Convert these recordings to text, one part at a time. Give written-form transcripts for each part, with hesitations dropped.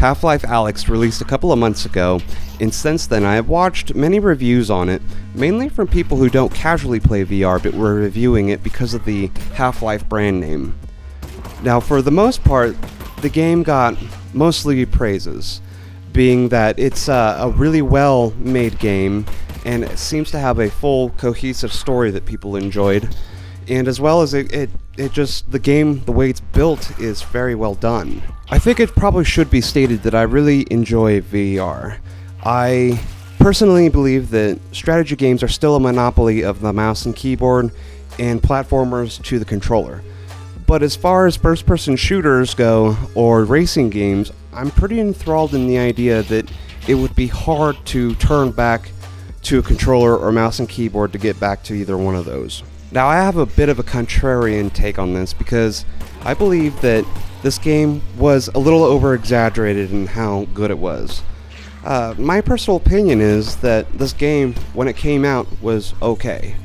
Half-Life Alyx released a couple of months ago, and since then I have watched many reviews on it, mainly from people who don't casually play VR but were reviewing it because of the Half-Life brand name. Now, for the most part, the game got mostly praises, being that it's a really well-made game, and it seems to have a full, cohesive story that people enjoyed, and as well as it just, the game, the way it's built, is very well done. I think it probably should be stated that I really enjoy VR. I personally believe that strategy games are still a monopoly of the mouse and keyboard, and platformers to the controller. But as far as first-person shooters go, or racing games, I'm pretty enthralled in the idea that it would be hard to turn back to a controller or mouse and keyboard to get back to either one of those. Now, I have a bit of a contrarian take on this because I believe that this game was a little over-exaggerated in how good it was. My personal opinion is that this game, when it came out, was okay.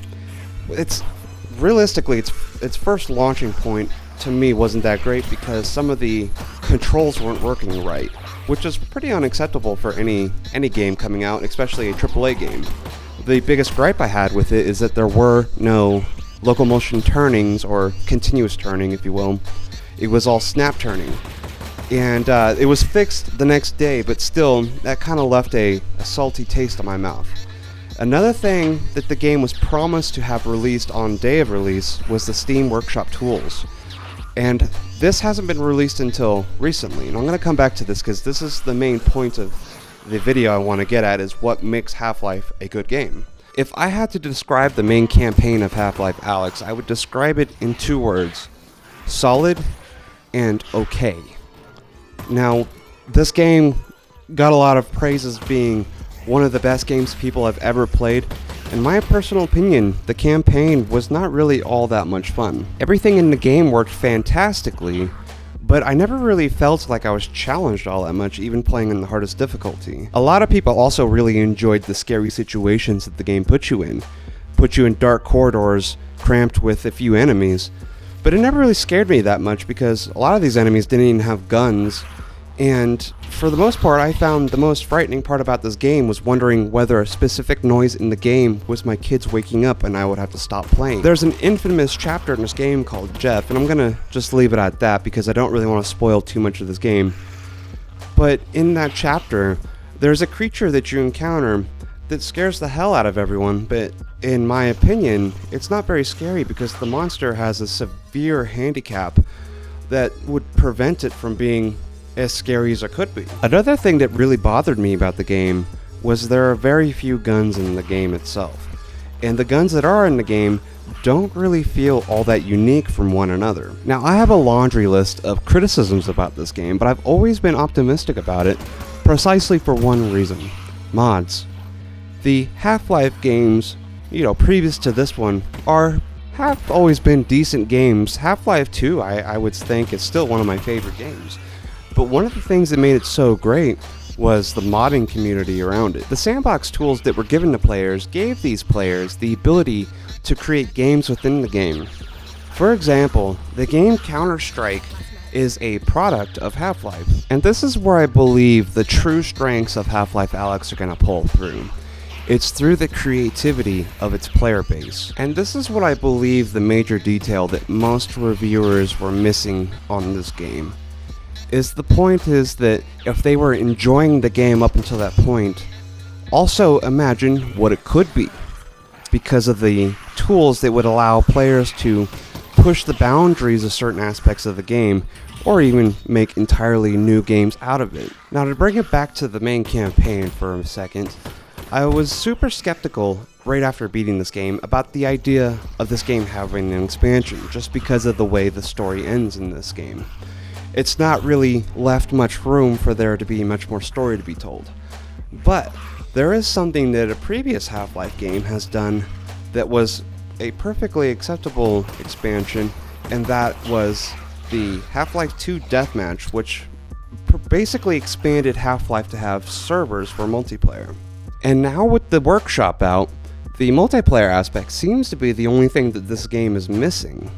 Realistically, its first launching point to me wasn't that great because some of the controls weren't working right, which is pretty unacceptable for any game coming out, especially a AAA game. The biggest gripe I had with it is that there were no local motion turnings, or continuous turning, if you will. It was all snap turning. And it was fixed the next day, but still, that kind of left a salty taste in my mouth. Another thing that the game was promised to have released on day of release was the Steam Workshop tools. And this hasn't been released until recently, and I'm going to come back to this because this is the main point of the video I want to get at, is what makes Half-Life a good game. If I had to describe the main campaign of Half-Life Alyx, I would describe it in two words: solid and okay. Now, this game got a lot of praises being one of the best games people have ever played. In my personal opinion, the campaign was not really all that much fun. Everything in the game worked fantastically, but I never really felt like I was challenged all that much, even playing in the hardest difficulty. A lot of people also really enjoyed the scary situations that the game put you in dark corridors, cramped with a few enemies, but it never really scared me that much because a lot of these enemies didn't even have guns. And for the most part, I found the most frightening part about this game was wondering whether a specific noise in the game was my kids waking up and I would have to stop playing. There's an infamous chapter in this game called Jeff, and I'm gonna just leave it at that because I don't really want to spoil too much of this game. But in that chapter, there's a creature that you encounter that scares the hell out of everyone, but in my opinion, it's not very scary because the monster has a severe handicap that would prevent it from being as scary as it could be. Another thing that really bothered me about the game was there are very few guns in the game itself, and the guns that are in the game don't really feel all that unique from one another. Now, I have a laundry list of criticisms about this game, but I've always been optimistic about it precisely for one reason: mods. The Half-Life games, previous to this one, have always been decent games. Half-Life 2, I would think, is still one of my favorite games. But one of the things that made it so great was the modding community around it. The sandbox tools that were given to players gave these players the ability to create games within the game. For example, the game Counter-Strike is a product of Half-Life, and this is where I believe the true strengths of Half-Life Alyx are going to pull through. It's through the creativity of its player base. And this is what I believe the major detail that most reviewers were missing on this game. The point is that if they were enjoying the game up until that point, also imagine what it could be, because of the tools that would allow players to push the boundaries of certain aspects of the game, or even make entirely new games out of it. Now, to bring it back to the main campaign for a second, I was super skeptical right after beating this game about the idea of this game having an expansion, just because of the way the story ends in this game. It's not really left much room for there to be much more story to be told. But there is something that a previous Half-Life game has done that was a perfectly acceptable expansion, and that was the Half-Life 2 Deathmatch, which basically expanded Half-Life to have servers for multiplayer. And now with the workshop out, the multiplayer aspect seems to be the only thing that this game is missing.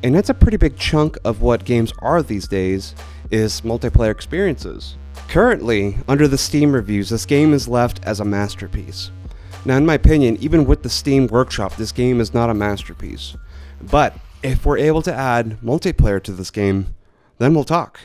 And it's a pretty big chunk of what games are these days, is multiplayer experiences. Currently, under the Steam reviews, this game is left as a masterpiece. Now, in my opinion, even with the Steam Workshop, this game is not a masterpiece. But if we're able to add multiplayer to this game, then we'll talk.